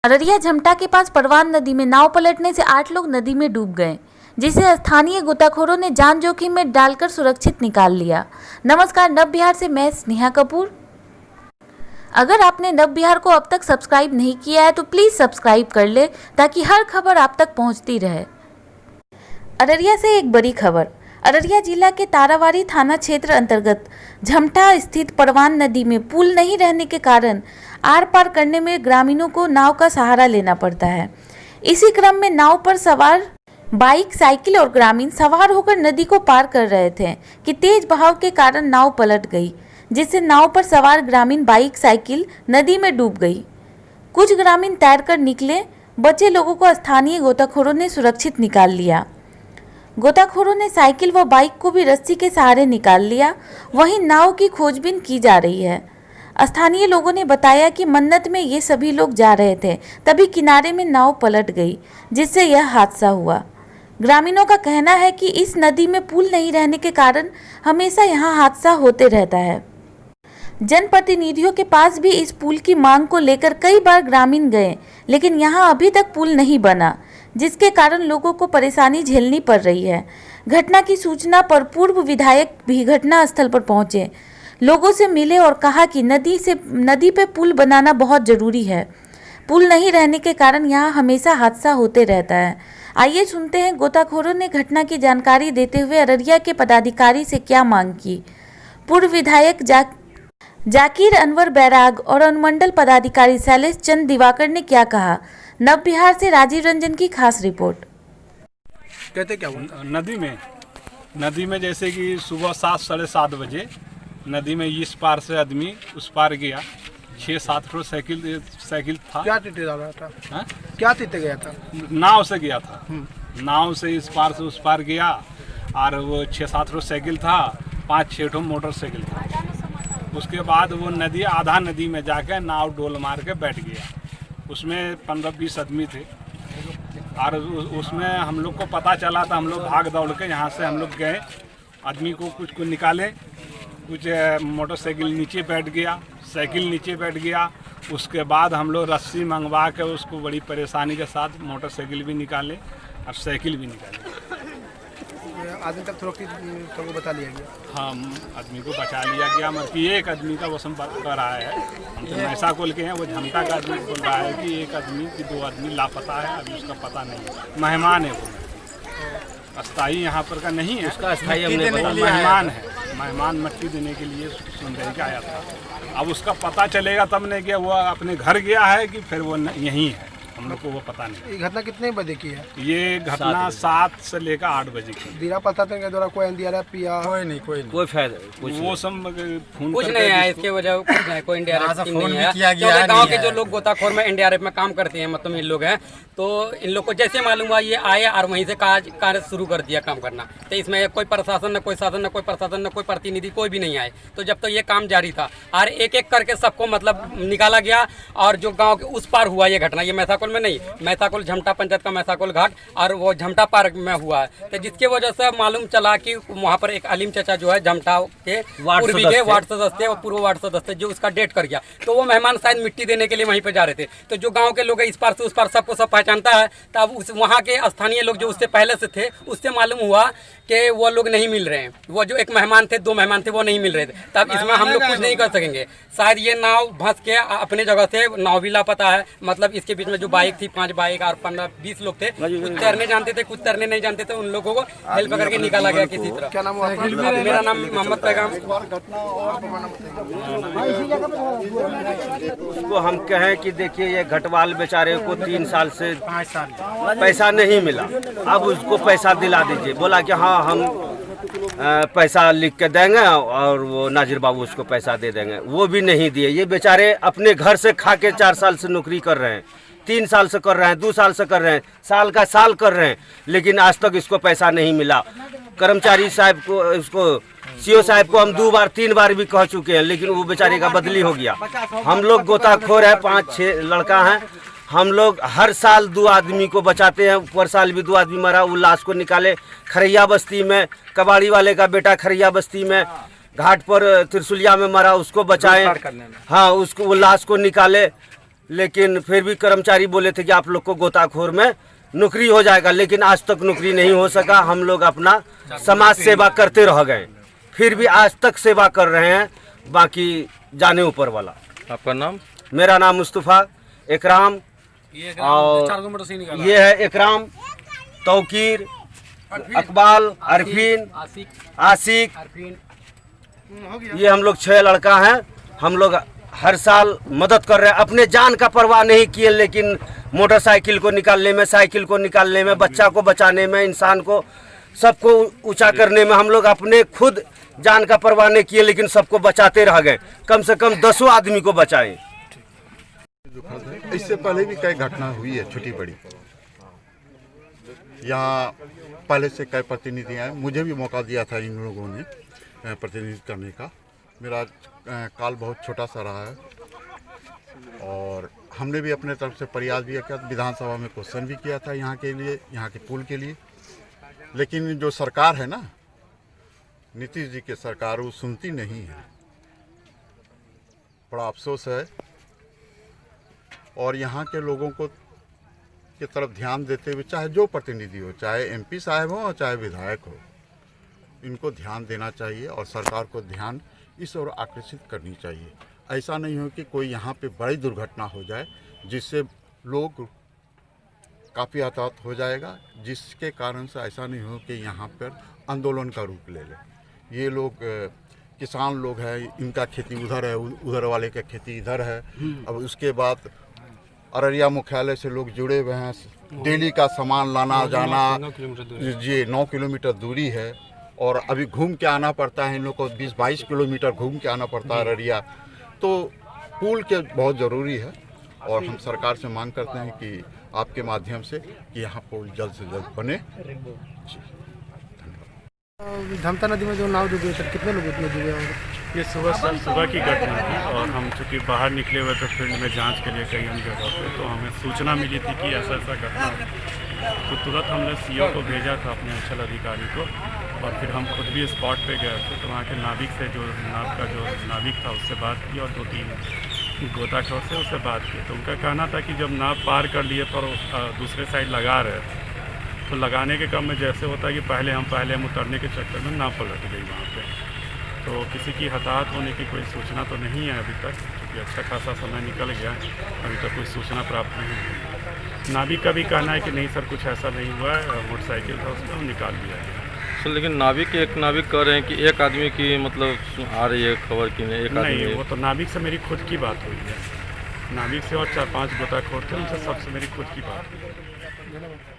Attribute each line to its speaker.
Speaker 1: अररिया झमटा के पास परवान नदी में नाव पलटने से 8 लोग नदी में डूब गए, जिसे स्थानीय गोताखोरों ने जान जोखिम में डालकर सुरक्षित निकाल लिया। नमस्कार, नव बिहार से मैं स्नेहा कपूर। अगर आपने नव बिहार को अब तक सब्सक्राइब नहीं किया है तो प्लीज़ सब्सक्राइब कर ले ताकि हर खबर आप तक पहुंचती रहे। अररिया से एक बड़ी खबर। अररिया जिला के तारावाड़ी थाना क्षेत्र अंतर्गत झमटा स्थित परवान नदी में पुल नहीं रहने के कारण आर पार करने में ग्रामीणों को नाव का सहारा लेना पड़ता है। इसी क्रम में नाव पर सवार बाइक, साइकिल और ग्रामीण सवार होकर नदी को पार कर रहे थे कि तेज बहाव के कारण नाव पलट गई, जिससे नाव पर सवार ग्रामीण बाइक, साइकिल नदी में डूब गई। कुछ ग्रामीण तैरकर निकले, बचे लोगों को स्थानीय गोताखोरों ने सुरक्षित निकाल लिया। गोताखोरों ने साइकिल व बाइक को भी रस्सी के सहारे निकाल लिया। वहीं नाव की खोजबीन की जा रही है। स्थानीय लोगों ने बताया कि मन्नत में ये सभी लोग जा रहे थे, तभी किनारे में नाव पलट गई, जिससे यह हादसा हुआ। ग्रामीणों का कहना है कि इस नदी में पुल नहीं रहने के कारण हमेशा यहाँ हादसा होते रहता है। जनप्रतिनिधियों के पास भी इस पुल की मांग को लेकर कई बार ग्रामीण गए, लेकिन यहाँ अभी तक पुल नहीं बना, जिसके कारण लोगों को परेशानी झेलनी पड़ रही है। घटना की सूचना पर पूर्व विधायक भी घटना स्थल पर पहुंचे, लोगों से मिले और कहा कि नदी पे पुल बनाना बहुत जरूरी है। पुल नहीं रहने के कारण यहाँ हमेशा हादसा होते रहता है। आइए सुनते हैं गोताखोरों ने घटना की जानकारी देते हुए अररिया के पदाधिकारी से क्या मांग की। पूर्व विधायक जाकिर अनवर बैराग और अनुमंडल पदाधिकारी शैलेश चंद दिवाकर ने क्या कहा। नव बिहार से राजीव रंजन की खास रिपोर्ट।
Speaker 2: कहते क्या हुआ?
Speaker 3: नदी में जैसे कि सुबह 7 साढ़े 7 बजे नदी में इस पार से आदमी उस पार गया। 6-7 ठो साइकिल था।
Speaker 2: क्या तीते जा रहा था?
Speaker 3: हा?
Speaker 2: क्या तीते गया था?
Speaker 3: नाव से गया था। नाव से इस पार से उस पार गया और वो 6-7 ठो साइकिल था, 5-6 ठो मोटरसाइकिल था। उसके बाद वो आधा नदी में जाकर नाव डोल मार के बैठ गया। उसमें 15-20 आदमी थे और उसमें हम लोग को पता चला था। हम लोग भाग दौड़ के यहाँ से हम लोग गए, आदमी को कुछ को निकाले, कुछ मोटरसाइकिल नीचे बैठ गया, साइकिल नीचे बैठ गया। उसके बाद हम लोग रस्सी मंगवा के उसको बड़ी परेशानी के साथ मोटरसाइकिल भी निकाले और साइकिल भी निकाले।
Speaker 2: आदमी तक थोड़ा बता लिया गया।
Speaker 3: हाँ, आदमी को बचा लिया गया, मतलब कि एक आदमी का वसम कर रहा है। हम तो ऐसा बोल के हैं, वो झमटा का आदमी बोल रहा है कि एक आदमी की 2 आदमी लापता है, अभी उसका पता नहीं है। मेहमान है वो, अस्थाई यहाँ पर का नहीं है, उसका अस्थाई मेहमान है। मेहमान मट्टी देने के लिए सुंदरी का आया था। अब उसका पता चलेगा तब नहीं कि वो अपने घर गया है कि फिर वो यहीं है, हम लोग को वो पता नहीं।
Speaker 2: ये घटना कितने बजे की है?
Speaker 3: ये घटना 7 से लेकर 8 बजे की।
Speaker 2: दीरा पता के द्वारा कोई एनडीआरएफ या
Speaker 3: कोई फायदा वो सब फोन
Speaker 4: कुछ नहीं है। इसके वजह कुछ नहीं, कोई एनडीआरएफ टीम नहीं है, क्योंकि गांव के जो लोग गोताखोर में एनडीआरएफ में काम करते हैं, मतलब इन लोग हैं, तो इन लोग को जैसे मालूम हुआ ये आए और वहीं से कार्य शुरू कर दिया काम करना। तो इसमें कोई प्रशासन न कोई शासन न कोई प्रशासन न कोई प्रतिनिधि कोई भी नहीं आए। तो जब तक ये काम जारी था और एक एक करके सबको मतलब निकाला गया। और जो गाँव के उस पार हुआ ये घटना, ये मैथाकोल में नहीं, मैथाकोल झमटा पंचायत का मैथाकोल घाट और वो झमटा पार्क में हुआ है। तो जिसके वजह से मालूम चला कि वहाँ पर एक अलीम चाचा जो है झमटा के पूर्वी के वार्ड सदस्य और पूर्व वार्ड सदस्य जो उसका डेथ कर गया, तो वो मेहमान शायद मिट्टी देने के लिए वहीं पर जा रहे थे। तो जो गाँव के लोग इस पार से उस पार सबको सब पहचानता है। तब उस वहाँ के स्थानीय लोग जो उससे पहले से थे, उससे मालूम हुआ कि वो लोग नहीं मिल रहे हैं। वो जो एक मेहमान थे, 2 मेहमान थे, वो नहीं मिल रहे थे। तब इसमें हम लोग कुछ नहीं कर सकेंगे। शायद ये नाव धंस के अपने जगह से नाव भी लापता है। मतलब इसके बीच में जो बाइक थी, 5 बाइक और 15-20 लोग थे, कुछ तैरने जानते थे, कुछ तैरने नहीं जानते थे। उन लोगों को हेल्प करके निकाला गया किसी तरह।
Speaker 2: क्या नाम हुआ?
Speaker 4: मेरा नाम मोहम्मद पैगाम।
Speaker 5: उसको हम कहें कि देखिए ये घटवाल बेचारे को 3 साल से पैसा नहीं मिला, अब उसको पैसा दिला दीजिए। बोला कि हाँ हम पैसा लिख के देंगे और वो नाजिर बाबू उसको पैसा दे देंगे, वो भी नहीं दिए। ये बेचारे अपने घर से खा के 4 साल से नौकरी कर रहे हैं, 3 साल से कर रहे हैं, 2 साल से कर रहे हैं, साल का साल कर रहे हैं, लेकिन आज तक इसको पैसा नहीं मिला। कर्मचारी साहब को, इसको सीओ साहब को हम 2 बार 3 बार भी कह चुके हैं, लेकिन वो बेचारे का बदली हो गया। हम लोग गोताखोर है, 5-6 लड़का हैं। हम लोग हर साल 2 आदमी को बचाते हैं। पर साल भी 2 आदमी मरा, वो लाश को निकाले। खरैया बस्ती में कबाड़ी वाले का बेटा खरैया बस्ती में घाट पर त्रिशुलिया में मरा, उसको बचाएं। हाँ, उसको वो लाश को निकाले। लेकिन फिर भी कर्मचारी बोले थे कि आप लोग को गोताखोर में नौकरी हो जाएगा, लेकिन आज तक नौकरी नहीं हो सका। हम लोग अपना समाज सेवा करते रह गए, फिर भी आज तक सेवा कर रहे हैं, बाकी जाने ऊपर वाला।
Speaker 6: आपका नाम?
Speaker 5: मेरा नाम मुस्तफ़ा इकराम, और ये है इकराम, तौकीर, अकबाल, अरफीन, आशिक, ये हम लोग 6 लड़का हैं। हम लोग हर साल मदद कर रहे हैं, अपने जान का परवाह नहीं किए, लेकिन मोटरसाइकिल को निकालने में, साइकिल को निकालने में, बच्चा को बचाने में, इंसान को सबको ऊंचा करने में हम लोग अपने खुद जान का परवाह नहीं किए, लेकिन सबको बचाते रह गए। कम से कम 10 आदमी को बचाए।
Speaker 7: इससे पहले भी कई घटना हुई है छोटी बड़ी। यहाँ पहले से कई प्रतिनिधि आए, मुझे भी मौका दिया था इन लोगों ने प्रतिनिधित्व करने का। मेरा काल बहुत छोटा सा रहा है, और हमने भी अपने तरफ से प्रयास भी किया, विधानसभा में क्वेश्चन भी किया था यहाँ के लिए, यहाँ के पुल के लिए। लेकिन जो सरकार है ना, नीतीश जी की सरकार, वो सुनती नहीं है। बड़ा अफसोस है, और यहाँ के लोगों को की तरफ ध्यान देते हुए, चाहे जो प्रतिनिधि हो, चाहे एमपी साहब हो और चाहे विधायक हो, इनको ध्यान देना चाहिए और सरकार को ध्यान इस ओर आकर्षित करनी चाहिए। ऐसा नहीं हो कि कोई यहाँ पे बड़ी दुर्घटना हो जाए जिससे लोग काफ़ी हताहत हो जाएगा, जिसके कारण से ऐसा नहीं हो कि यहाँ पर आंदोलन का रूप ले ले। ये लोग किसान लोग हैं, इनका खेती उधर है, उधर वाले का खेती इधर है। अब उसके बाद अररिया मुख्यालय से लोग जुड़े हुए हैं, डेली का सामान लाना जाना, ये 9 किलोमीटर दूरी है, और अभी घूम के आना पड़ता है इन लोग को, 20-22 किलोमीटर घूम के आना पड़ता है अररिया। तो पुल के बहुत ज़रूरी है, और हम सरकार से मांग करते हैं कि आपके माध्यम से कि यहाँ पुल जल्द से जल्द बने।
Speaker 2: धमता नदी में जो नाव डूबी है, कितने लोग उसमें डूबे होंगे?
Speaker 8: ये सुबह की घटना थी, और हम चूँकि बाहर निकले हुए थे फील्ड में जांच के लिए कई अन्य जगह पे, तो हमें सूचना मिली थी कि ऐसा ऐसा घटना है। तो तुरंत हमने सीओ को भेजा था, अपने अंचल अधिकारी को, और फिर हम खुद भी स्पॉट पे गए थे। तो वहाँ के नाविक से, जो नाव का जो नाविक था, उससे बात की, और 2-3 गोताखोर से उससे बात की। तो उनका कहना था कि जब नाव पार कर लिए पर दूसरे साइड लगा रहे थे, तो लगाने के क्रम में जैसे होता है कि पहले हम उतरने के चक्कर में नाव पलट गई वहाँ पे। तो किसी की हताहत होने की कोई सूचना तो नहीं है अभी तक, क्योंकि अच्छा खासा समय निकल गया, अभी तक कोई सूचना प्राप्त नहीं हुई। नाविक का भी कहना है कि नहीं सर, कुछ ऐसा नहीं हुआ है, मोटरसाइकिल था उसको निकाल दिया गया।
Speaker 6: सर लेकिन एक नाविक कह रहे हैं कि एक आदमी की मतलब आ रही है खबर कि
Speaker 8: नहीं, वो तो नाविक से मेरी खुद की बात हुई है। नाविक से और 4-5 गोताखोर थे, उनसे सबसे मेरी खुद की बात हुई है।